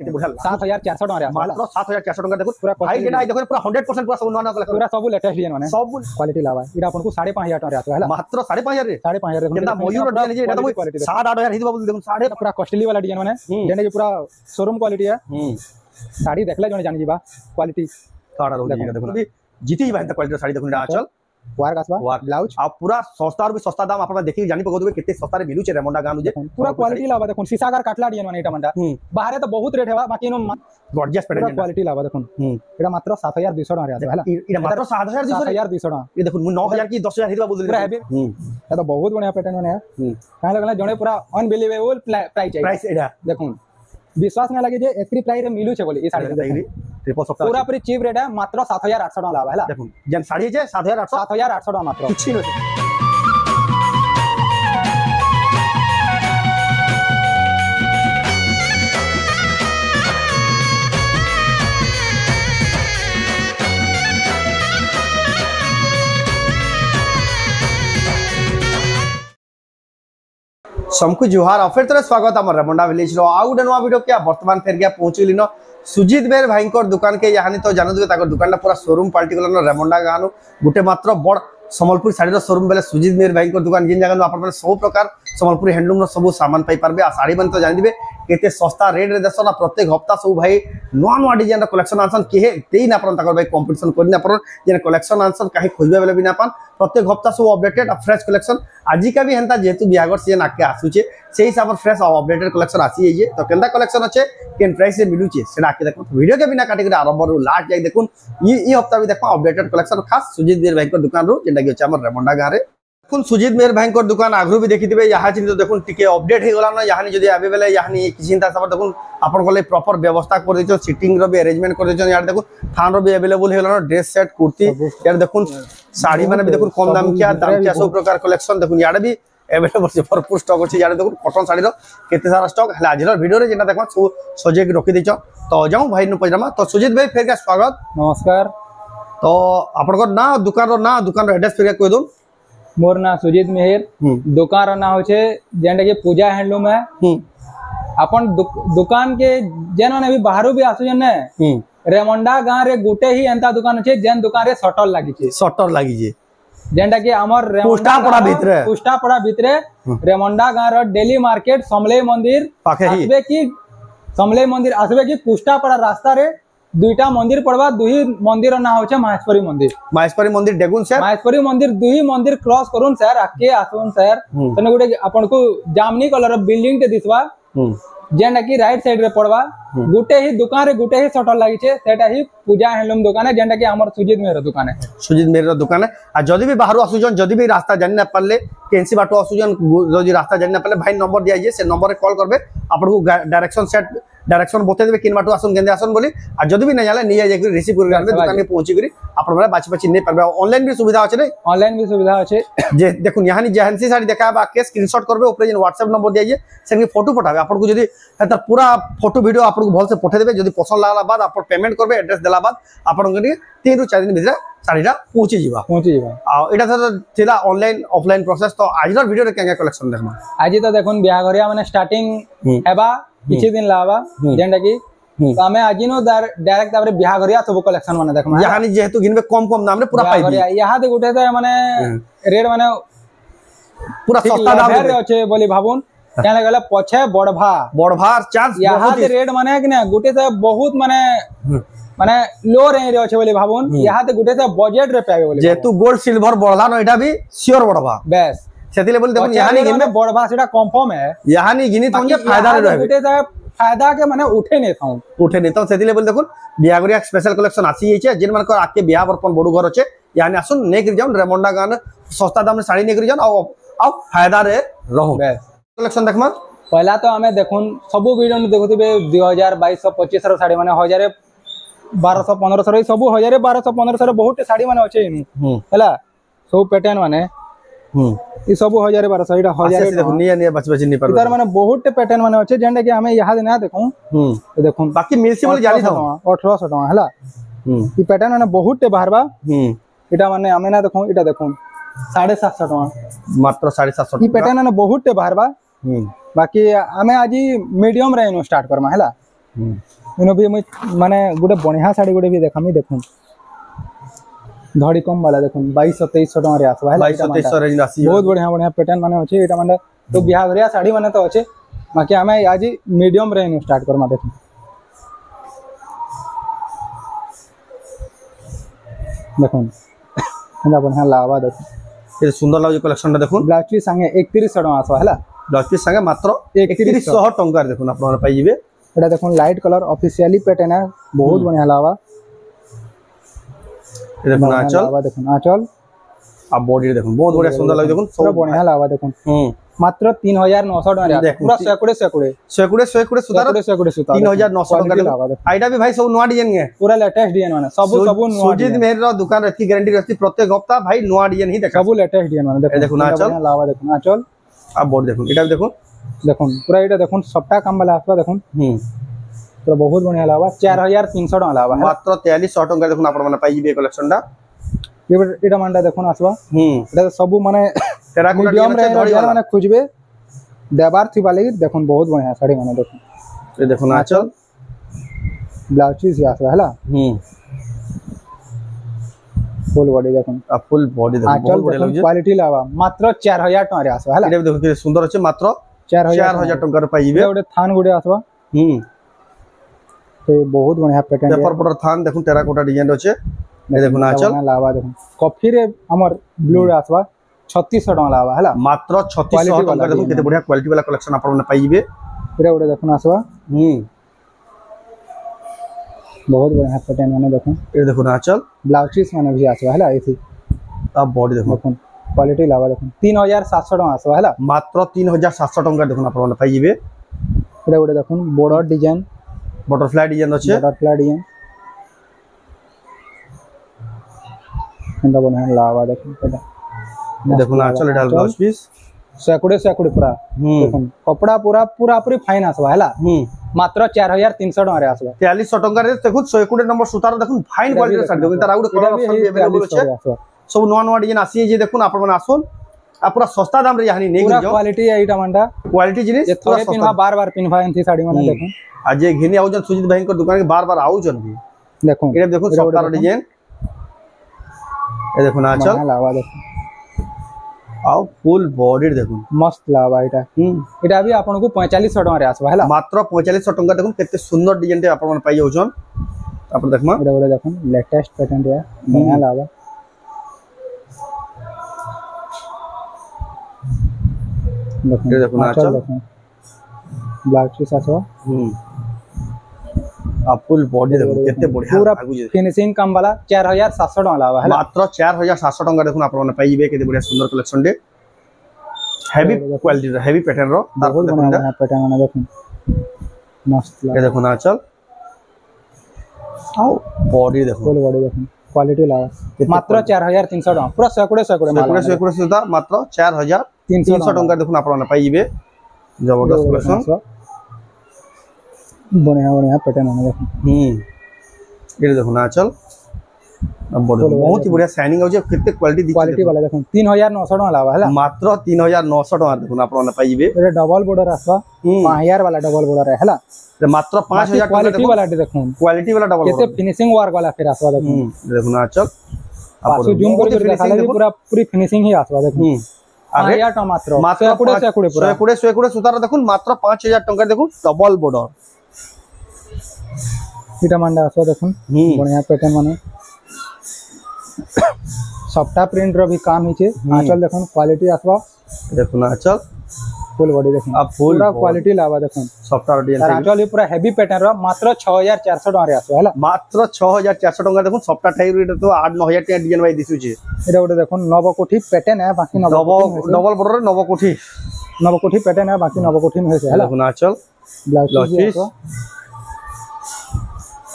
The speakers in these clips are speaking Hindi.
कितने बढ़िया 7400 टका मात्र 7400 टका देखो पूरा भाई जेना देखो पूरा 100% पूरा सब नवा नवा पूरा सब लेटेस्ट डिजाइन माने सब क्वालिटी लावा इरा आपन को 5500 टका आतो हैला मात्र 5500 रे 5500 रे जेना मयूर डिजाइन जे एटा तो 7-8000 हित बाबू देखो साढ़े पूरा कॉस्टली वाला डिजाइन माने जेने कि पूरा शोरूम क्वालिटी है साड़ी देखला जने जानि जीबा क्वालिटी साड़ा रो देखो जीती भाई क्वालिटी साड़ी देखो आचल वार कासबा ब्लाउज आ पूरा सस्ता भी सस्ता दाम आपन देखि जानि पगो केते सस्ता रे मिलु छे रेमंडा गानु जे पूरा क्वालिटी लावा देखो सीसागार काटला डिजाइन माने एटा मंडा बाहर तो बहुत रेट है बाकी नो गॉर्जियस पैटर्न क्वालिटी लावा देखो एटा मात्र 7200 टका आतो हैला एटा मात्र 7200 टका ये देखो 9000 की 10000 हित बाबू पूरा हेवी एटा बहुत बढ़िया पैटर्न माने है काहे लगला जने पूरा अनबिलीवेबल प्राइस एटा देखो विश्वास ना लगे जे एतरी प्राइस रे मिलु छे बोली ए साड़ी पूरा पूरी चीप रेट है मात्र 7800 टका लावा हैला देखो जन साड़ी जे 7800 टका मात्र किछि न सबको जुहार और फिर स्वागत आम रेमंडा विलेज रो आउ नवा वीडियो क्या वर्तमान फेर गया पहुंचली न सुजीत बेर भाई दुकान के यहाँ तो जानते दुकान पूरा शोरूम पार्टी गला रेमंडा गाँव गोटे मात्र बड़ सम्बलपुर साड़ी शोरूम बेले सुजीत मेर भाई दुकान जिन जगह आप सब प्रकार सम्बलपुर हैंडलूम सब सामान पाई पारबे आ साड़ी मैंने तो जानते केते सस्ता रेट रे देसन प्रत्येक हफ्ता सब भाई नुआ नुआ डिजाइन कलेक्शन आनसन केहे देई ना परन भाई कंपटीशन करनी ना परन जे कलेक्शन आनसन काहे खोजबे बेले भी ना पान प्रत्येक हफ्ता सब अपडेटेड और फ्रेश कलेक्शन आज का भी हेंता जेतु बियागर सीजन आके आसुचे से हिसाब से फ्रेश और अपडेटेड कलेक्शन आसी जे तो केंदा कलेक्शन अच्छे केन प्राइस से मिलुचे सेना आके देखो वीडियो के बिना काटी आरंभ रु लास्ट जाय देखुन ई हफ्ता भी देखो अपडेटेड कलेक्शन खास सुजीत मेर भाई दुकान रु जेंटा कि हमर रेमंडा गाँव रे देखुन सुजीत मेर भाई दुकान आगु भी देखिथे यहाँ तो देखुन टिके अपडेट हो गला ना यहाँ जदि आबे बेले यहाँ किसी हिसाब से देखुन आपन को प्रॉपर व्यवस्था कर देछो सिटिंग रो भी अरेंजमेंट कर देछो यार देखुन थान रो भी अवेलेबल हो गला ड्रेस सेट कुर्ती यार देखुन साड़ी माने भी देखुन कम दाम क्या सब प्रकार कलेक्शन देखुन यार भी अवेलेबल से भरपूर स्टॉक अछि यार देखुन कॉटन साड़ी रो केते सारा स्टॉक हला आज रो वीडियो रे जेना देखो सब सजे के रखि देछो तो जाऊ भाई न पजमा तो सुजीत भाई फेर का स्वागत नमस्कार तो आपन को ना दुकान रो एड्रेस फेर कोइ दो मोर ना सुजीत मेहर दुकान रो ना होचे जेंटा के पूजा हैंडलूम है अपन दुकान के जेन माने भी बाहरो भी आसु जन ने रेमंडा गाँव रे गुटे ही एंता दुकान छे जेन दुकान रे शटर लागी छे जेंटा के हमर पुष्टा पड़ा भीतरे रेमंडा गाँव रो डेली मार्केट समले मंदिर आसबे की समले मंदिर आसबे की पुष्टा पड़ा रास्ता रे दुईटा मंदिर पड़वा दुही मंदिर ना होचे महेश्वरी मंदिर डेगुन सर महेश्वरी मंदिर दुही मंदिर क्रॉस करून सर आके आसुन सर तने गुटे आपन को जामनी कलर बिल्डिंग ते दिसवा जेंटा की राइट साइड रे पड़वा गुटे ही दुकान रे गुटे ही शटर लागि छे सेटा ही पूजा हैंडलूम दुकान है जेंटा की हमर सुजीत मेहर दुकान है आ जदी भी बाहर आसुजन जदी भी रास्ता जानि ना पाले केनसी बाटो आसुजन जदी रास्ता जानि ना पाले भाई नंबर दिया जे से नंबर रे कॉल करबे आपन को डायरेक्शन बते देबे किन बाटो आसन गेंदे आसन बोली आ जदी भी नै जाले नि जाय रिसीव कर गानबे दुकान में पहुंची करी आपन वाला बाची नै परबे ऑनलाइन भी सुविधा अछि नै ऑनलाइन भी सुविधा अछि जे देखुन यहानी जहनसी साड़ी देखाबा के स्क्रीनशॉट करबे ऊपर जे व्हाट्सएप नंबर दिया जे सेनी फोटो पठाबे आपन को जदी त पूरा फोटो वीडियो आपन को भल से पठे देबे जदी पसंद लागला बाद आपन पेमेंट करबे एड्रेस देला बाद आपन को 3 रु 4 दिन भीतर साड़ीटा पहुंची जीवा आ एटा तो थिला ऑनलाइन ऑफलाइन प्रोसेस तो आज वीडियो रे केंगा कलेक्शन देखमा आज तो देखुन बियाघरिया माने स्टार्टिंग हेबा किछि दिन लावा जेंटा की तो हमें आज नो डायरेक्ट ताबरे बियाघरिया सब कलेक्शन माने देखमा यहानी जेहेतु गिनबे कम दाम रे पूरा पाइबी यहा दे गुटे तो माने रेट माने पूरा सस्ता दाम रे अछि बोली भाबुन केने गले पछे बड़भा चार्ज यहा दे रेट माने कि ना गुटे तो बहुत माने लो रेंज रे अछि बोली भाबुन यहा दे गुटे तो बजट रे पाबे बोली जेतु गोल्ड सिल्वर बढ़ला न एटा भी श्योर बढ़बा बेस सेतिले बोली देखुन यहानी गिनबे बड़भा सेटा कंफर्म है यहानी गिनी तो जे फायदा रे रहबे गुटे तो फायदा के माने उठे नै थाउ सेतिले बोली देखुन बियागरिया स्पेशल कलेक्शन आसी छै जिन मन को आके बियाह बरपन बडू घर अछि यानी आसुन नै कर जाउन रेमंडा गान सस्ता दाम में साड़ी नै कर जाउन आ फायदा रे रहू कलेक्शन देखमा पहला तो हमें देखुन सब वीडियो में देखुथिबे 2000 2200 2500 रो साड़ी माने 1000 1200 1500 रो सब 1000 1200 1500 रो बहुत साड़ी माने अछि इनु हला सब पैटर्न माने ई सब 1000 1200 इटा 1000 देखो निया बच नि पर इधर माने बहुत पैटर्न माने अछि जेंडा कि हमें यहां ना देखू तो देखू बाकी मिलसी बोली जानी था 1800 टका हला ई पैटर्न माने बहुत बाहरबा इटा माने हमें ना देखू इटा देखू 750 टका मात्र 750 ई पैटर्न माने बहुत बाहरबा बाकी हमें आज मीडियम रे स्टार्ट करमा हला इनो भी माने गोटे बढ़िया शाड़ी गोटे भी देखामी देखुन धड़ी कम वाला देखुन 2200-2300 टका रे आसबा 2200-2300 रेंज आसी बहुत बढ़िया बढ़िया पैटर्न माने अछि एटा माने तो बिहाव रे साड़ी माने तो अछि बाकी हमें आज मीडियम रेंज स्टार्ट करमा देखुन देखुन हमरा बढ़िया लावा देखुन ये सुंदर लागो कलेक्शन देखुन ब्लाउज पीस संगे 3100 टका आसबा हला ब्लाउज पीस संगे मात्र 3100 टका देखुन आपन पाई जिवे एटा देखुन लाइट कलर ऑफिशियली पैटर्न है बहुत बढ़िया लावा ये देखुन आंचल लावा देखुन आंचल आ बॉडी देखुन बहुत बढ़िया सुंदर लागो देखुन सब बढ़िया लावा देखुन मात्र 3900 टका रे पूरा 100 सुतार 3900 टका आइडा भी भाई सब नवा डिजाइन है पूरा लेटेस्ट डिजाइन माने सब नुवा सुजीत मेहर रो दुकान रखी गारंटी रहती प्रत्येक हफ्ता भाई नवा डिजाइन ही देखा सब लेटेस्ट डिजाइन माने देखुन आंचल लावा देखुन आंचल आ बॉडी देखुन एटा देखुन पूरा एटा देखुन सबटा काम वाला आसबा देखुन पूरा बहुत बढ़िया लावा 4300 टका लावा मात्र 4300 टका देखुन आपण माने पाई जिवे कलेक्शन दा एटा मानटा देखुन आसबा एटा सब माने टेराकोटा मीडियम रे माने खुजबे देबार थी वाली देखुन बहुत बढ़िया साड़ी माने देखुन ये देखुन आंचल ब्लाउज पीस आसबा हला फुल बॉडी देखुन आ फुल बॉडी देखुन बहुत बढ़िया लागजे क्वालिटी लावा मात्र 4000 टका रे आसबा हला एटा देखुन के सुंदर अछि मात्र 4000 टका रे पाई जिवे गोटे थान गुडे आसबा तो बहुत बढ़िया पैटर्न पेपर पर थान देखुन टेराकोटा डिजाइन अछि ये देखुन आंचल लावा देखुन कॉफी रे हमर ब्लू रे आसबा 3600 टका लावा हला मात्र 3600 टका देखुन केते बढ़िया क्वालिटी वाला कलेक्शन आपण माने पाई जिवे पूरा गोटे देखुन आसबा बहुत बढ़िया पैटर्न माने देखुन ये देखुन आंचल ब्लाउज पीस माने भी आसबा हला एथि अब बॉडी देखुन क्वालिटी लावा देखुन 3700 टका आसबा हला मात्र 3700 टका देखुन आपण माने पाई जिवे पूरा गोटे देखुन बॉर्डर डिजाइन बटरफ्लाई डिजाइन अछि बटरफ्लाई डिजाइन इंदा बढ़िया लावा देखुन एटा ये देखुन आंचल एटा ब्लाउज पीस सेकुड़े पूरा देखुन कपड़ा पूरा पूरी फाइन आसबा हला मात्र 4300 टका रे आसबा 4300 टका रे देखुन 120 नंबर सुतार देखुन फाइन क्वालिटी रे साड़ी देखुन तार आउट कलर ऑप्शन भी अवेलेबल अछि सब नवा डिजाइन आसी जे देखुन आपण माने आसोन आ पूरा सस्ता दाम रे यानी नहीं पूरा क्वालिटी एटा मंडा क्वालिटी जिनिस जे थोड़े पिनवा बार-बार पिनवा एंथी साड़ी माने देखुन आज जे घिनी आउजन सुजीत भाई को दुकान के बार-बार आउजन भी देखुन एटा देखुन सस्ता डिजाइन ये देखुन आंचल लावा देखुन आओ फुल बॉडी देखुन मस्त लावा एटा भी आपन को 4500 टका रे आसबा हला मात्र 4500 टका देखुन केते सुंदर डिजाइन ते आपन पाई जाउछन आपन देखमा एटा गोटे देखुन लेटेस्ट पैटर्न रे बढ़िया लावा देखुन आंचल ब्लाउज पीस आसबा आ फुल बॉडी देखुन केते बढ़िया पूरा फिनिशिंग काम वाला 4700 टका लावा हला मात्र 4700 टका देखुन आपन माने पाई जिवे केते बढ़िया सुंदर कलेक्शन दे हेवी क्वालिटी रो हेवी पैटर्न रो बहुत बढ़िया पैटर्न माने देखुन मस्त ये देखुन आंचल आओ बॉडी देखुन फुल बॉडी देखुन क्वालिटी लावा मात्र 4300 टका पूरा 100 सुता मात्र 4300 टका देखुन आपन माने पाई जिवे जबरदस्त कलेक्शन बढ़िया पैटर्न है देखो ये देखो ना चल अब बहुत ही बढ़िया शाइनिंग हो जे कितने क्वालिटी वाला देखो 3900 टका लावा हला मात्र 3900 टका देखो आपण ना पाइबे ए डबल बॉर्डर आसबा 5000 वाला डबल बॉर्डर है हला तो मात्र 5000 क्वालिटी वाला देखो क्वालिटी वाला डबल केते फिनिशिंग वर्क वाला फिर आसबा देखो ना चल पासो जूम करके दिखाले पूरा पूरी फिनिशिंग ही आसबा देखो 5000 टका मात्र 120 सुतार देखो मात्र 5000 टका देखो डबल बॉर्डर इटा मांडा आसबा देखुन बढ़िया पैटर्न माने सफ्टा प्रिंट रो भी काम हिचे आंचल देखुन क्वालिटी आसबा देखुन आंचल फुल बॉडी देखुन अब फुल क्वालिटी लावा देखुन सफ्टा डिजाइन आंचल ही पूरा हेवी पैटर्न रो मात्र 6400 टका रे आसबा हला मात्र 6400 टका देखुन सफ्टा टाइप रे तो 8-9000 टका डिजाइन वाई दिसु छे एटा गोटे देखुन नवकोठी पैटर्न है बाकी डबल बॉर्डर नवकोठी पैटर्न है बाकी नवकोठी में है हला देखुन आंचल ब्लाउज पीस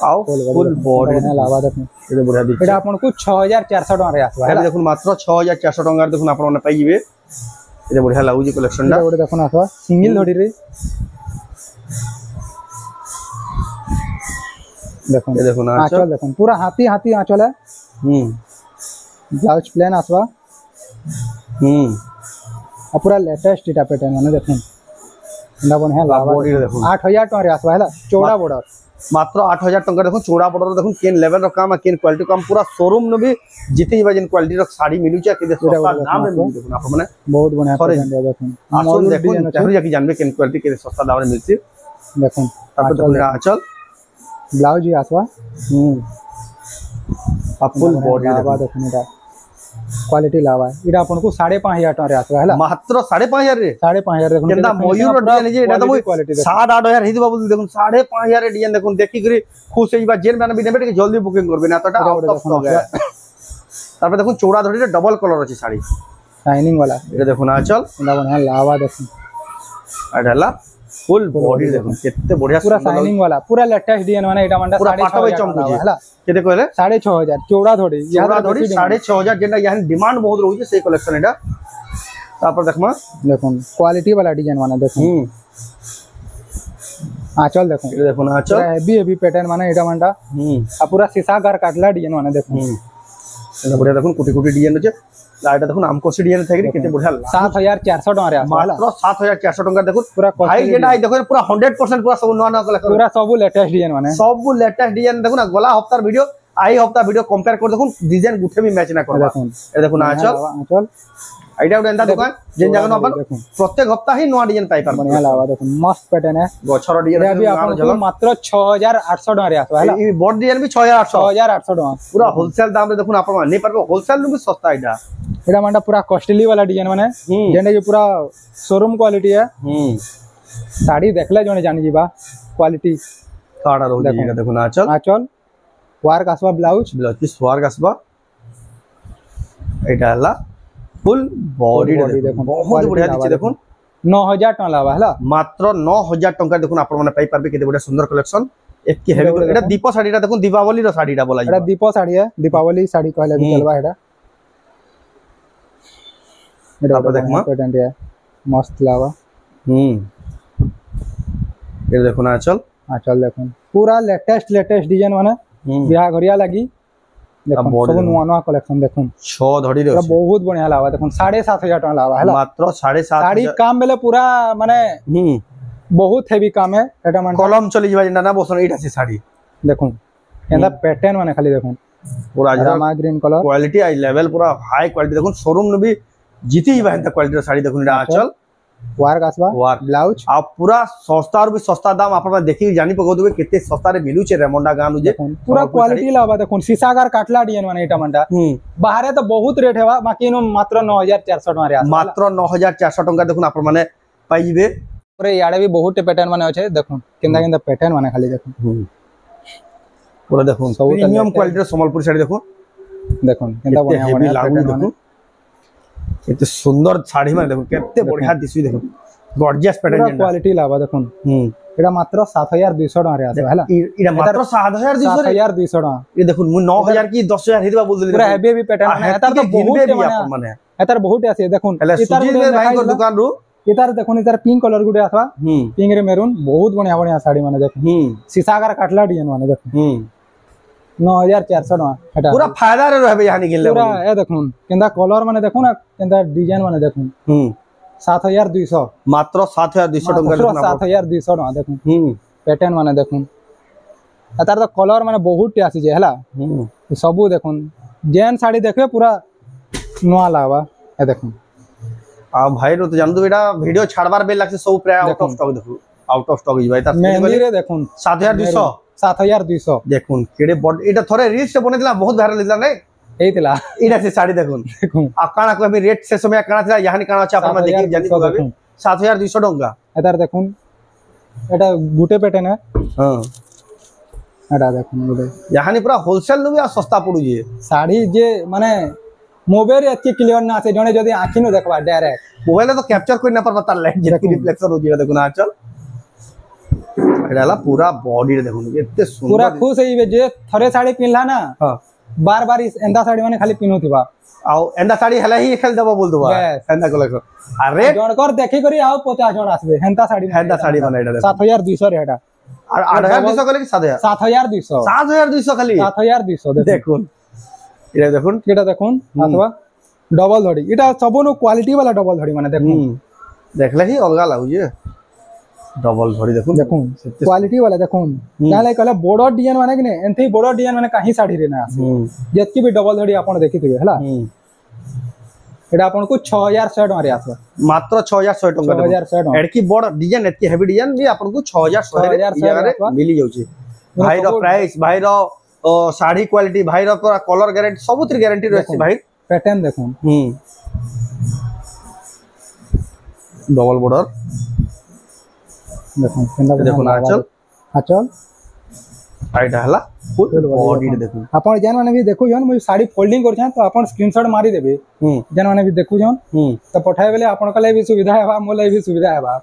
आओ फुल बॉडी लावा देखुन एटा बढ़िया दिख एटा आपन को 6400 टका रे आसबा हला देखुन मात्र 6400 टका देखुन आपन ने पाई जिवे एटा बढ़िया लागु जे कलेक्शन दा एटा देखुन आसबा सिंगल धड़ी रे देखुन आंचल देखुन पूरा हाथी आंचल है ब्लाउज प्लेन आसबा पूरा लेटेस्ट इटा पैटर्न माने देखुन ଏଟା ବଢିଆ ଲାଭ ବଡି ଦେଖୁନ୍ 8000 ଟଙ୍କାରେ ଆସବା ହେଲା ଚौड़ा border मात्र 8000 टंका देखो चौड़ा बॉर्डर देखो केन लेवल रो काम केन क्वालिटी काम पूरा शोरूम न भी जितनी वजन क्वालिटी रो साड़ी मिलु छै के सस्ता दाम में मिलु देखो आप माने बहुत बढ़िया पेटेंट है देखो आसन देखो जरूर जाके जानबे केन क्वालिटी के सस्ता दाम में मिलसी देखो तब तो आंचल ब्लाउज ही आसवा फुल बॉडी लावा देखो एटा क्वालिटी लावा एटा अपन को 5500 टका रे आसवा हला मात्र 5500 रे 5500 देखो केंदा मयूर रो डिजाइन जे एटा तो 7-8000 हिद बाबू देखो 5500 रे डिजाइन देखो देखि करी खुश होइबा जेन माने भी नेबे के जल्दी बुकिंग करबे ना तोटा आउट ऑफ स्टॉक है तार पे देखो चौड़ा धड़ी रे डबल कलर अछि साड़ी शाइनिंग वाला ये देखो ना चल एटा बढ़िया लावा देखो अडला फुल बॉडी देखो कितने बढ़िया पूरा शाइनिंग वाला पूरा लेटेस्ट डिजाइन माने एटा मंडा 6500 चमकुजी हला केते कहले 6500 चौड़ा धड़ी चौड़ा धड़ी 6500 जेना यहां डिमांड बहुत रहउछे से कलेक्शन एटा तापर देखमा देखो क्वालिटी वाला डिजाइन माने देखो आंचल देखो ये देखो ना आंचल हेवी पैटर्न माने एटा मंडा आ पूरा शीशा घर काटला डिजाइन माने देखो एटा बढ़िया देखो कुटी कुटी डिजाइन होचे लाइट देखो आमको डिजाइन थाकरी केते बढ़िया 7400 टका रे आसला मात्र 7400 टका देखो पूरा भाई जेटा देखो पूरा 100% पूरा सब नवा नवा कलेक्शन पूरा सब लेटेस्ट डिजाइन माने सब लेटेस्ट डिजाइन देखो ना गला हफ्तार वीडियो आई हफ्ता वीडियो कंपेयर कर देखो डिजाइन गुठे भी मैच ना करबा ए देखो ना आंचल आइडिया उडे एंदा दुकान जेन जगह अपन प्रत्येक हफ्ता ही नवा डिजाइन पाई पर बढ़िया लावा देखो मस्त पैटर्न है गछर डिजाइन अभी आपन को मात्र 6800 टका रे आसवा हला ई बोर्ड डिजाइन भी 6800 टका पूरा होलसेल दाम रे देखो आपण नहीं परबो होलसेल भी सस्ता एटा एटा मांडा पूरा कॉस्टली वाला डिजाइन माने जेने कि पूरा शोरूम क्वालिटी है साड़ी देखले जने जानि जीबा क्वालिटी काडा रो देखो ना आंचल वर्क आसवा ब्लाउज की वर्क आसवा एटा हला फुल बॉडी देखो बहुत बढ़िया दिछि देखो 9000 टका लावा हला मात्र 9000 टका देखो आपण माने पाई परबे केते बडा सुंदर कलेक्शन एक के हेवी एटा दीप साड़ीटा देखो दीपावली रो साड़ीटा बोला एटा दीप साड़ी है दीपावली साड़ी कहले भी चलबा एटा एटा देखमा पेटेंट है मस्त लावा ये देखो ना आंचल देखो पूरा लेटेस्ट डिजाइन माने बियाह घरिया लागी देखो सब नवा नवा कलेक्शन देखो 6 धड़ी रे बहुत बढ़िया लावा देखो 7500 टका लावा हला मात्र 7500 साड़ी काम बेले पूरा माने बहुत हेवी काम है एटा माने कलम चली जबा ना बोसन एटा से साड़ी देखो एंदा पैटर्न माने खाली देखो पूरा रामा ग्रीन कलर क्वालिटी आई लेवल पूरा हाई क्वालिटी देखो शोरूम ने भी जीती ही बाहर क्वालिटी रो साड़ी देखो एटा आंचल वर्क आसवा ब्लाउज आ पूरा सस्ता और भी सस्ता दाम आपण देखि जानि पको देबे केते सस्ता रे मिलु छे रेमंडा गानु जे पूरा क्वालिटी लावा देखो शीशागार काटला डिजाइन माने एटा मंडा बाहर तो बहुत रेट हेवा बाकी नो मात्र 9400 टका रे आसला मात्र 9400 टका देखो आपण माने पाई जिबे पूरे याडे भी बहुत पैटर्न माने होचे देखो केंदा केंदा पैटर्न माने खाली देखो पूरा देखो प्रीमियम क्वालिटी रो संबलपुर साड़ी देखो केंदा बढ़िया बढ़िया लागु देखो केते सुंदर साड़ी में देखो केते बढ़िया दिसु देखो गॉर्जियस पैटर्न पूरा क्वालिटी लावा देखो एटा मात्र 7200 टका रे आसबा हला एटा मात्र 7200 टका ये देखो 9000 की 10000 हिदबा बोल देली पूरा हेवी पैटर्न है एतार तो बहुत माने एतार बहुत आसे देखो एतार में भाई को दुकान रो एतार देखो एतार पिंक कलर गुडे आसबा पिंक रे मेरून बहुत बढ़िया बढ़िया साड़ी माने देखो शीशागार काटला डिजाइन माने देखो 9400 टका एटा पूरा फायदा रे रहबे यहां निकले पूरा ए देखो केंदा कलर माने देखो ना केंदा डिजाइन माने देखो 7200 मात्र 7200 टका देखो 7200 टका देखो पैटर्न माने देखो एतार तो कलर माने बहुत टे आसी जे हला सब देखो जेन साड़ी देखबे पूरा नवा लावा ए देखो आ भाई रो तो जान दो बेटा वीडियो छाड़बार बेल लागसे सब प्राय आउट ऑफ स्टॉक देखो आउट ऑफ स्टॉक इबाई ता मेहंदी रे देखो 7200 देखो केडे बड एटा थोरे रील्स से बनेतला बहुत वायरल लितला नै एइतला एटा से साड़ी देखो आ काना को अभी रेट से समय काना थला यहानी काना छ आपन देखि जानि पगाबे 7200 टका एतार देखो एटा गुटे पैटर्न है हां एटा देखो गुटे यहानी पूरा होलसेल नु भी सस्ता पडु जे साड़ी जे माने मोबाइल एति क्लियर ना से जने जदी आखी न देखबा डायरेक्ट मोबाइल तो कैप्चर कोइ ना पर बता लाइट जे रिफ्लेक्शन हो जे देखो ना चल एडाला पूरा बॉडी रे देखो एते सुंदर पूरा खुश होइबे जे थरे साड़ी पिनला ना हां बार बार एंदा साड़ी माने खाली पिनुथिबा आउ एंदा साड़ी हला ही खेल देबो बोल दबा एंदा कलेक्शन आ रेट जण कर देखि करी आउ 50 जण आसबे एंदा साड़ी माने एडा 7200 रे एटा और 8200 कले कि 7200 7200 खाली 7200 देखो एटा देखो केटा देखो अथवा डबल धड़ी एटा सबनो क्वालिटी वाला डबल धड़ी माने देखो देखले ही अलगा लागु जे डबल धड़ी देखो देखो क्वालिटी वाला देखो नाले कहला बॉर्डर डिजाइन माने कि नहीं एंथी बॉर्डर डिजाइन माने कहीं साड़ी रे ना आसे जतकी भी डबल धड़ी आपण देखिथिबे हला एटा आपण को 6100 टका रे आसे मात्र 6100 टका 6100 टका एडकी बड़ डिजाइन एतकी हेवी डिजाइन भी आपण को 6100 रे मिली जाउची भाई रो प्राइस भाई रो साड़ी क्वालिटी भाई रो पूरा कलर गारंटी सबुतिर गारंटी रहछि भाई पैटर्न देखो डबल बॉर्डर देखो आंचल आंचल आइटा हला फुल बॉडी देखो आपण जन माने भी देखु जन मु साड़ी फोल्डिंग कर छन तो आपण स्क्रीनशॉट मारी देबे जन माने भी देखु जन तो पठाए बेले आपण कले भी सुविधा हेबा मोले भी सुविधा हेबा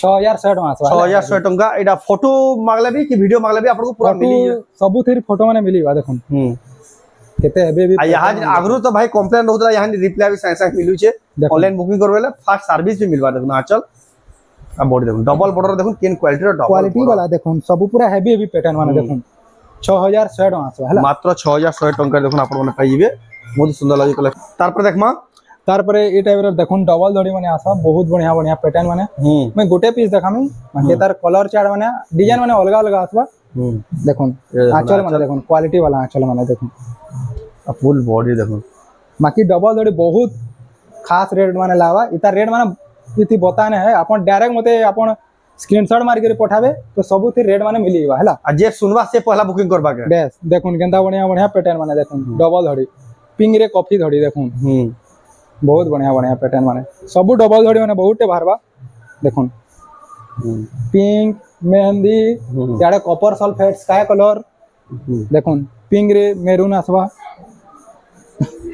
6100 टका 6100 टका एटा फोटो मागले भी कि वीडियो मागले भी आपन को पूरा मिली सब थेरी फोटो माने मिलीबा देखो केते हेबे भी यहां आगरो तो भाई कंप्लेंट होतला यहां रिप्लाई भी साइंस मिलु छे ऑनलाइन बुकिंग करबेले फास्ट सर्विस भी मिलबा देखो आंचल आ बॉडी देखो डबल बॉर्डर देखो केन क्वालिटी रो डबल क्वालिटी वाला देखो सब पूरा हेवी हेवी पैटर्न माने देखो 6100 टका आसो हला मात्र 6100 टका देखो आपन माने पाइबे बहुत सुंदर लागी कले तार पर देखमा तार पर ए टाइप रो देखो डबल धड़ी माने आसा बहुत बढ़िया बढ़िया पैटर्न माने मैं गोटे पीस देखामी माने तार कलर चार्ट माने डिजाइन माने अलग अलग आसबा देखो आंचल माने देखो क्वालिटी वाला आंचल माने देखो फुल बॉडी देखो बाकी डबल धड़ी बहुत खास रेट माने लावा इता रेट माने इति बताने है अपन डायरेक्ट मते अपन स्क्रीनशॉट मार के पठाबे तो सब थी रेट माने मिलीबा हला आ जे सुनबा से पहला बुकिंग करबा के बेस देखुन केंता बढ़िया बढ़िया पैटर्न माने देखुन डबल धड़ी पिंक रे कॉफी धड़ी देखुन बहुत बढ़िया बढ़िया पैटर्न माने सब डबल धड़ी माने बहुते बाहरबा देखुन पिंक मेहंदी याडे कॉपर सल्फेट स्काई कलर देखुन पिंक रे मेरून आसबा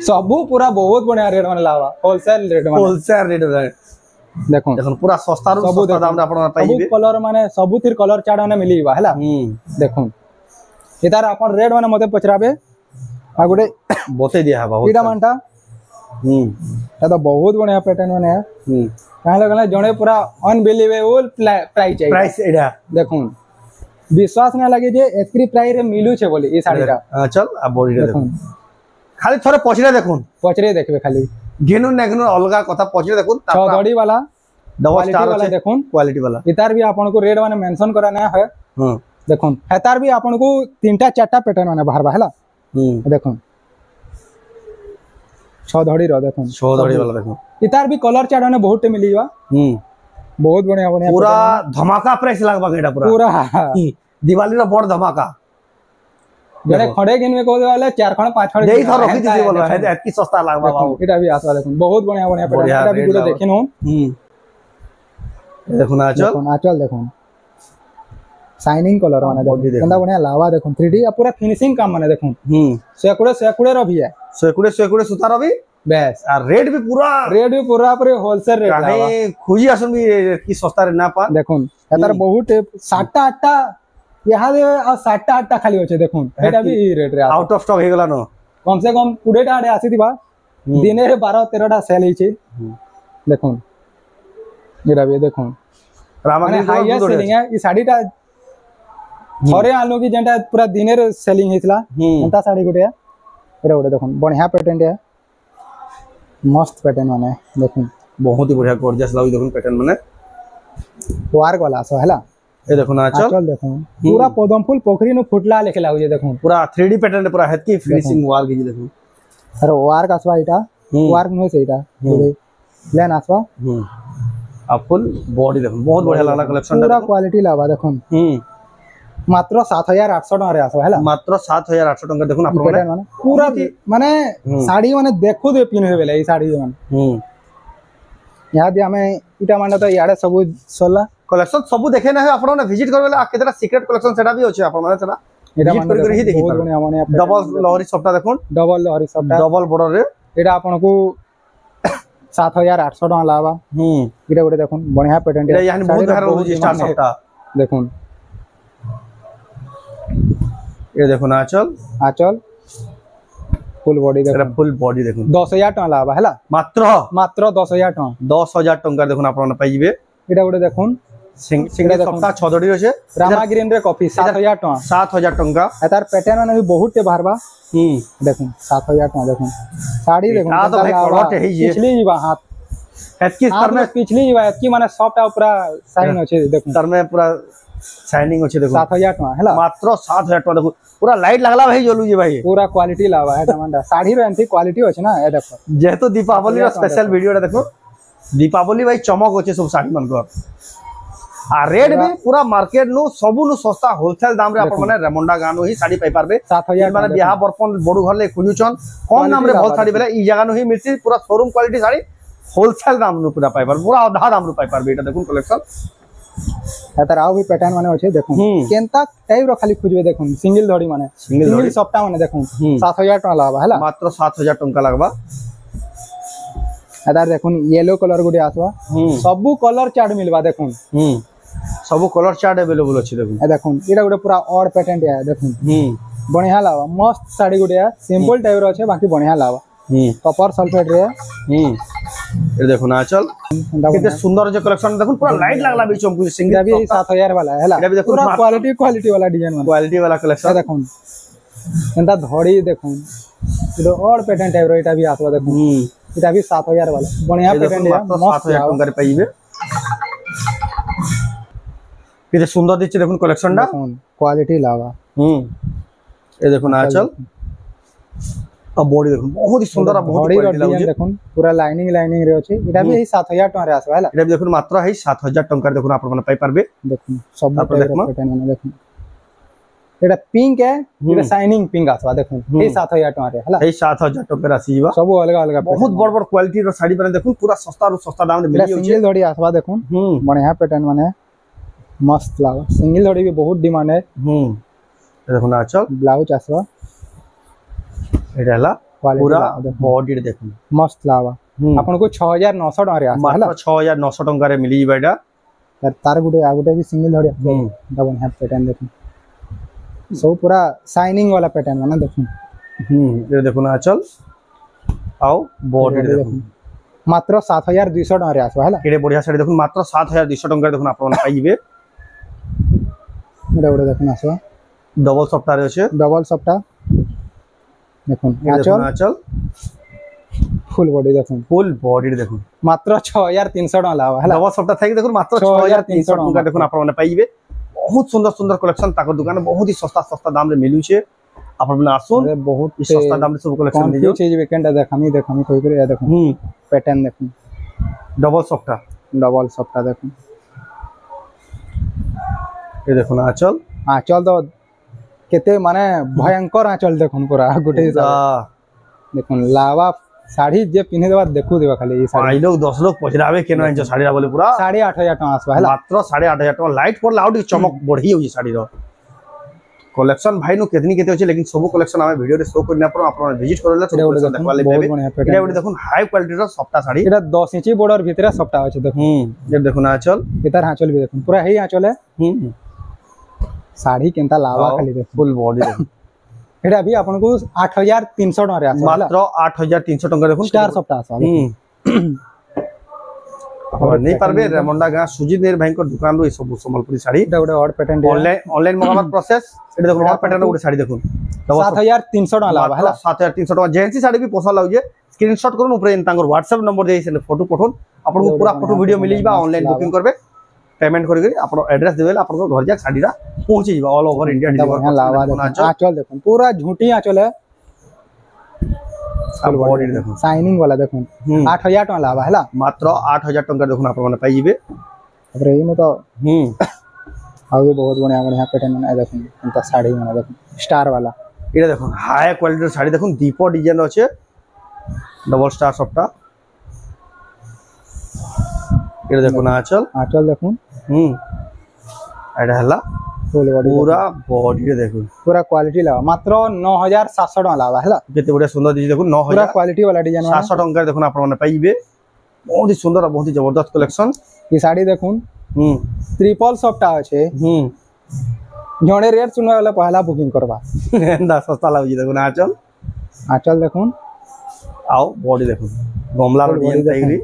सब पूरा बहुत बढ़िया रेट माने लावा होलसेल रेट देखो देखो पूरा सस्ता रो सस्ता दाम रे आपण पाइबे कलर माने सबुतिर कलर चार्ट माने मिलीबा हला देखो एतार आपण रेट माने मते पचराबे आ गुडे बते दिया हबा इटा मानटा ए तो बहुत बढ़िया पैटर्न माने है काहे लगला जणे पूरा अनबिलीवेबल प्राइस एडा देखो विश्वास ना लगे जे एतरी प्राइस रे मिलु छे बोली ई साड़ी रा चल आ बॉडी रे देखो खाली थोड़े पचरे देखो पचरे देखबे खाली गेनु नेगनु अलगा कथा पचरे देखो चौधड़ी वाला डबल स्टार वाला देखो क्वालिटी वाला इतार भी आपन को रेट माने मेंशन करा ना है देखो हेतार भी आपन को तीनटा चारटा पैटर्न माने बाहर बा हला देखो चौधड़ी रो देखो चौधड़ी वाला देखो इतार भी कलर चार्ट माने बहुत मिलीबा बहुत बढ़िया बढ़िया पूरा धमाका प्राइस लागबा एटा पूरा दिवाली रो बड़ धमाका जने खड़े गिन में कोदे वाले 4 खण 5 खण देई थरो रखी दी बोलबा है एतकी सस्ता लागबा बाबू एटा भी आसवा देखो बहुत बढ़िया बढ़िया पैटर्न एटा भी गुडे देखिनो देखो ना आंचल देखो शाइनिंग कलर माने देखो केंदा बढ़िया लावा देखो 3D आ पूरा फिनिशिंग काम माने देखो सेकुड़े रो भी है सेकुड़े सुतार भी बेस आ रेट भी पूरा पूरे होलसेल रेट लावा काहे खुजी आसन भी की सस्ता रे ना पा देखो एतार बहुत 7टा 8टा यहाँ दे आ 7टा 8टा खाली होचे देखो एटा भी रेट रे आउट ऑफ स्टॉक हे गला न कम से कम 20टा आडे आसी दिबा दिने रे 12 13टा सेल हिचे देखो एटा भी देखो माने हाईएस्ट सेलिंग है ई साड़ीटा थरे आलो की जेंटा पूरा दिने रे सेलिंग हेतला एंता साड़ी गुटे एटा गुटे देखो बढ़िया पैटर्न है मस्त पैटर्न माने देखो बहुत ही बढ़िया गॉर्जियस लागी देखो पैटर्न माने वर्क वाला सो हला ए देखो ना चल देखो पूरा पदम फूल पोखरी नु फुटला लेके लागो जे देखो पूरा 3D पैटर्न पूरा हेतकी फिनिशिंग वाल की देखो अरे वर्क आसवा इटा वर्क नो सेटा प्लान आसवा आ फुल बॉडी देखो बहुत बढ़िया लागला कलेक्शन पूरा क्वालिटी लावा देखो मात्र 7800 टका रे आसवा हला मात्र 7800 टका देखो ना माने पूरा माने साड़ी माने देखो दे पिन हेबेले ई साड़ी माने यहाँ भी हमें इटा माने तो याडे सब सोला कलेक्शन सब देखे ना है आपण ने विजिट करबेला आ केतरा सीक्रेट कलेक्शन सेटा भी होचे आपण माने सेटा विजिट कर ही देखि डबल लहरी सबटा देखो डबल लहरी सबटा डबल बॉर्डर रे एटा आपण को 7800 टका लावा इटा गोटे देखो बढ़िया पैटर्न एटा यानी बहुत बाहर रोज स्टार सबटा देखो ये देखो ना आंचल फुल बॉडी देखो फुल बॉडी देखो 10000 टका लावा हला मात्र 10000 टका 10000 टका देखो आपण पाइबे एटा गोटे देखो सिंगड़े सप्ताह 6 दड़ी होचे रामा ग्रीन रे कॉफी 7000 टका 7000 टका एतार पैटर्न माने भी बहुत टे बाहरबा देखो 7000 टका देखो साड़ी देखो आ तो भाई कलट हे जे पिछली जीवा हाथ एतकी स्तर में पिछली जीवा एतकी माने सॉफ्ट आ पूरा साइन अछि देखो स्तर में पूरा शाइनिंग अछि देखो 7000 टका हैला मात्र 7000 टका देखो पूरा लाइट लागला भाई जोलू जी भाई पूरा क्वालिटी लावा है टमाटा साड़ी रो एंती क्वालिटी अछि ना ए देखो जेहेतु दीपावली रो स्पेशल वीडियो रे देखो दीपावली भाई चमक अछि सब साड़ी मन को आ रेट भी पूरा मार्केट नु सबु नु सस्ता होलसेल दाम रे अपन माने रेमंडा गानो ही साड़ी पाई पारबे 7000 माने बियाह बरपन बडू घर ले खुजुचन कम दाम रे बहुत साड़ी बेले ई जगह नु ही मिलसी पूरा शोरूम क्वालिटी साड़ी होलसेल दाम नु पूरा पाई पार पूरा आधा दाम नु पाई पारबे एटा देखुन कलेक्शन एतर आउ भी पैटर्न माने होचे देखो केनता टाइप रो खाली खुजबे देखो सिंगल धड़ी माने सिंगल सप्ताह माने देखो 7000 टका लागबा हैला मात्र 7000 टका लागबा एदार देखो येलो कलर गुडी आसवा सबु कलर चार्ट मिलबा देखो सबु कलर चार्ट अवेलेबल अछि देखो ए देखो एटा गुडे पूरा ऑड पैटर्न है देखो बढ़िया लावा मस्त साड़ी गुडे है सिंपल टाइप रो আছে बाकी बढ़िया लावा कॉपर सल्फेट रे ये देखो ना चल कितने सुंदर जो कलेक्शन देखो पूरा लाइट लागला बीच में सिंगल भी 7000 वाला है एटा भी देखो पूरा क्वालिटी वाला डिजाइन क्वालिटी वाला कलेक्शन देखो एंता धड़ी देखो इधर और पैटर्न टाइप रो एटा भी आसवा देखो एटा भी 7000 वाला बढ़िया पैटर्न है मस्त 7000 टका रे पाइबे कितने सुंदर दिछ देखो कलेक्शन डा क्वालिटी लावा ये देखो ना चल अब बॉडी देखो बहुत ही सुंदर आ बहुत क्वालिटी लागे देखो पूरा लाइनिंग रे अछि एटा भी 7000 टका रे आसवा हैला एटा भी देखो मात्र है 7000 टका देखो आप माने पाई पारबे देखो सब पैटर्न माने देखो एटा पिंक है एटा शाइनिंग पिंक आसवा देखो ए 7000 टका रे हैला ए 7000 टका रासी जीवा सब अलग अलग बहुत बड़ बड़ क्वालिटी रो साड़ी बने देखो पूरा सस्ता दाम रे मिली होचे सिंगल धड़ी आसवा देखो बढ़िया पैटर्न माने मस्त लावा सिंगल धड़ी भी बहुत डिमांड है देखो ना चल ब्लाउज आसवा एटा हला पूरा बॉडी रे देखो मस्त लावा आपन को 6900 टका रे आसवा मात्र 6900 टका रे मिली जीवा एटा तार गुटे भी सिंगल धड़ी डबल हैप पैटर्न देखो सब पूरा शाइनिंग वाला पैटर्न माने देखो ये देखो ना चल आओ बॉडी रे देखो मात्र 7200 टका रे आसवा हैला केडे बढ़िया साड़ी देखो मात्र 7200 टका देखो आपन पाइबे एटा गुटे देखो आसवा डबल सप्ताह रे छै डबल सप्ताह देखो चल फुल बॉडी देखो फुल बॉडी देखो मात्र 6300 टका लावा हैला डबल सप्ताह थाकी देखो मात्र 6300 टका देखो आपन माने पाइबे बहुत सुंदर सुंदर कलेक्शन ताको दुकान बहुत ही सस्ता दाम रे मिलु छे आपन आसुन बहुत सस्ता दाम रे सब कलेक्शन दियो चीज वीकेंड देखामी कोई करे देखो पैटर्न देखो डबल सप्ताह देखो ये देखो ना आंचल तो केते माने भयंकर आंचल देखो पूरा गुटे देखो लावा साड़ी जे पिने देबा देखु देबा खाली ई साड़ी लोग 10 लोग पजरावे केनो आंचल साड़ी रा बोले पूरा 8500 टका आसबा हैला मात्र 8500 टका लाइट पर लाउड चमक बढ़ी होई साड़ी रो कलेक्शन भाई नु केतनी केते होचे लेकिन सब कलेक्शन हमें वीडियो रे शो करना पर आपन विजिट करला सब कलेक्शन देखवा ले पेबे एटा देखो हाई क्वालिटी रो सफ्टा साड़ी एटा 10 इंची बॉर्डर भीतर सफ्टा होचे देखो ये देखो ना आंचल इधर आंचल भी देखो पूरा हेई आंचल है साड़ी केनता लावा खाली देखो फुल बॉडी देखो एटा भी आपन को 8300 टका रे आसवा मात्र 8300 टका देखो स्टार सप्ताह आसवा और नहीं पारबे रेमंडा गां सुजीत नेर भाई को दुकान रो सब संबलपुरी साड़ी एटा गुटे और पैटर्न ऑनलाइन मंगावर प्रोसेस एटा देखो और पैटर्न गुटे साड़ी देखो 7300 टका लावा हैला 7300 टका जेंसी साड़ी भी पसंद लाउजे स्क्रीनशॉट करून ऊपर तांगर व्हाट्सएप नंबर दे से फोटो पठोन आपन को पूरा फोटो वीडियो मिली बा ऑनलाइन बुकिंग करबे पेमेंट करी आपन एड्रेस देबे आपन को घर जा साड़ी रा पहुंची जीवा ऑल ओवर इंडिया डिलीवर लावा आंचल देखो पूरा झूठी आंचल है अब बॉडी देखो शाइनिंग वाला देखो 8000 टका लावा हैला मात्र 8000 टका देखो आपन माने पाई जीबे अरे इनो तो आगे बहुत बढ़िया पैटर्न माने देखो इनका साड़ी माने देखो स्टार वाला एटा देखो हाई क्वालिटी साड़ी देखो दीपो डिजाइन আছে डबल स्टार सबटा एटा देखो ना आंचल देखो एटा हला पूरा बॉडी रे देखो पूरा क्वालिटी लावा मात्र 9700 टका लावा हैला केते बढ़िया सुंदर दिस देखो 9000 पूरा क्वालिटी वाला डिजाइन 700 टका देखो आपन माने पाइबे बहुत ही सुंदर बहुत ही जबरदस्त कलेक्शन ये साड़ी देखो ट्रिपल सफ्टा আছে जणे रेट सुनवा वाला पहला बुकिंग करबा एंदा सस्ता लागी देखो ना आंचल देखो आओ बॉडी देखो गमला रो डिजाइन ताइरी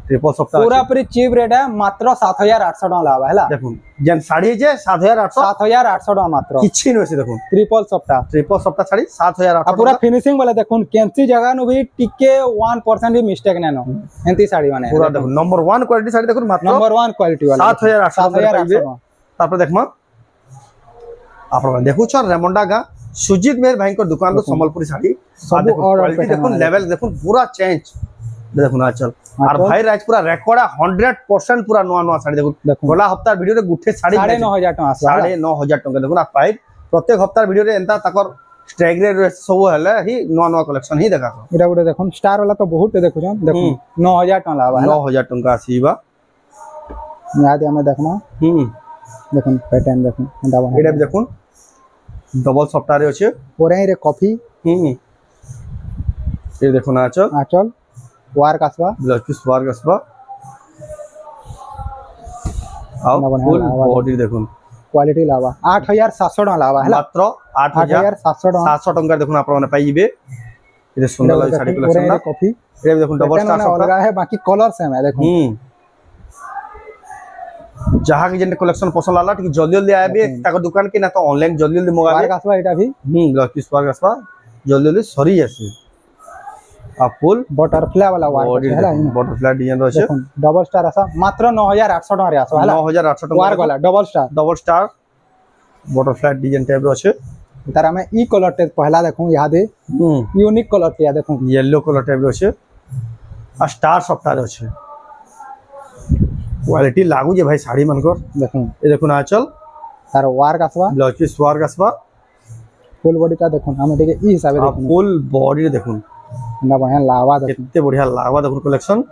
ट्रिपल सप्ताह पूरा पूरी चीप रेट है मात्र 7800 टका लावा हैला देखो जेन साड़ी जे 7800 7800 टका मात्र किछि न से देखो ट्रिपल सप्ताह साड़ी 7800 पूरा फिनिशिंग वाला देखो केंसी जगह नु भी टिके 1% भी मिस्टेक नै न एंती साड़ी माने पूरा देखो नंबर 1 क्वालिटी साड़ी देखो मात्र नंबर 1 क्वालिटी वाला 7800 तापर देखमा आपण देखु छ रेमंडा गा सुजीत मेहर भाई को दुकान को संबलपुरी साड़ी सब और देखो लेवल देखो पूरा चेंज देखो ना चल और भाई राज पूरा रिकॉर्ड 100% पूरा नवा नवा साड़ी देखो गोला हफ्ता वीडियो रे गुठे साड़ी 9500 टका 9500 टका देखो ना पाई प्रत्येक हफ्ता वीडियो रे एंता तकर स्टैग रे सब हले ही नवा नवा कलेक्शन ही देखा एटा गुटे देखो स्टार वाला तो बहुत देखो छ देखो 9000 टका लावा 9000 टका आसीबा याद हमें देखना देखो पैटर्न देखो एटा देखो डबल सफ्टा रे अछि ओरे रे कॉफी ये देखो ना आचल वार कासबा ब्लाउज पीस वार कासबा आओ फुल बॉडी देखो क्वालिटी लावा 8700 टका लावा है मात्र 8700 टका देखो आपण माने पाई जिवे ये सुंदर वाली साड़ी कलेक्शन ना कॉफी ये देखो डबल स्टार अलग है बाकी कलर सेम है देखो जहां के जने कलेक्शन पसंद आला ठीक जल्दी जल्दी आबे ताको दुकान के ना तो ऑनलाइन जल्दी जल्दी मंगाबे वार कासबा एटा भी ब्लाउज पीस वार कासबा जल्दी जल्दी सरी जासी आ फुल बटरफ्लाई वाला वार है बटरफ्लाई डिजाइन रहছে डबल स्टार आसा मात्र 9800 टका रे आसा हला 9800 टका वार वाला double star butterfly design type रहছে तारा में ई कलर टे पहला देखो यहां दे यूनिक कलर टे देखो येलो कलर टाइप रहছে आ स्टार सफ्टा रहছে क्वालिटी लागू जे भाई साड़ी मन को देखो ये देखो ना चल तार वार कासबा ब्लाउज पीस वार कासबा फुल बॉडी का देखो हम ठीक ई हिसाब से देखो फुल बॉडी देखो ना बढ़िया लावा देखो कितने बढ़िया लावा देखो कलेक्शन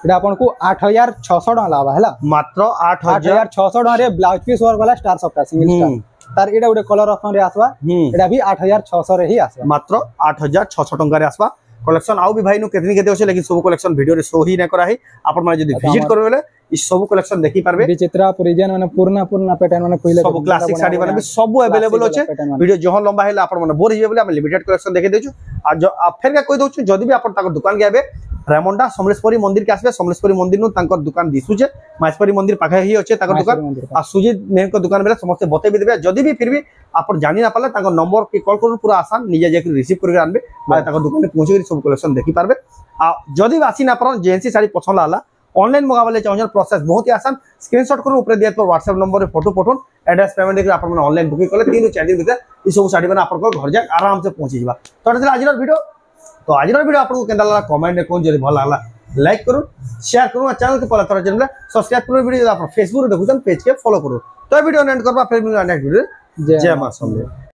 एटा अपन को 8600 टका लावा हैला मात्र 8600 टका रे ब्लाउज पीस वर्क वाला स्टार सफ्टा सिंगल स्टार तार एटा उडे कलर ऑप्शन रे आसबा एटा भी 8600 रे ही आसबा मात्र 8600 टका रे आसबा कलेक्शन आउ भी भाई नु केतनी केते होचे लेकिन सब कलेक्शन वीडियो रे शो ही ना करा है आपण माने जदी विजिट करबे बेले ई सब कलेक्शन देखि पारबे विचित्रा परिजन माने पूर्ण पैटर्न माने पहिले सब क्लासिक साड़ी माने भी सब अवेलेबल होचे वीडियो जहां लंबा हैला आपण माने बोर हिबे बोले हम लिमिटेड कलेक्शन देखि देछु आ जो फेर का कोइ दोछु जदी भी आपण ताको दुकान के आबे रेमंडा समलेश्वरी मंदिर के आसबे समलेश्वरी मंदिर नु तांकर दुकान दिसुचे माहेश्वरी मंदिर पाखे ही होचे ताकर दुकान आ सुजीत मेहर को दुकान बेले समस्त बते भी देबे जदी भी फिर भी आपण जानि ना पाले ताको नंबर के कॉल करू पूरा आसान निजे जेके रिसीव करके आनबे आ ताको दुकान पहुंचे सब कलेक्शन देखि पारबे आ जदी आसी ना परन जेएनसी साड़ी पसंद आला ऑनलाइन मंगावले चाहन प्रोसेस बहुत ही आसान स्क्रीनशॉट करू ऊपर दिया पर व्हाट्सएप नंबर रे फोटो पठोन एड्रेस पेमेंट देके आपण ऑनलाइन बुकिंग करले 3 4 दिन भीतर ई सब साड़ी बना आपण को घर जा आराम से पहुंची जिबा तो आज वीडियो तो आज वीडियो आपको केंदा लागला कमेंट में कोन जदी भल लागला लाइक करू शेयर करू और चैनल के पहला तरह जन सब्सक्राइब करू वीडियो आप फेसबुक रे देखुछन पेज के फॉलो करू तो वीडियो एंड करबा फिर नेक्स्ट वीडियो जय मां समले।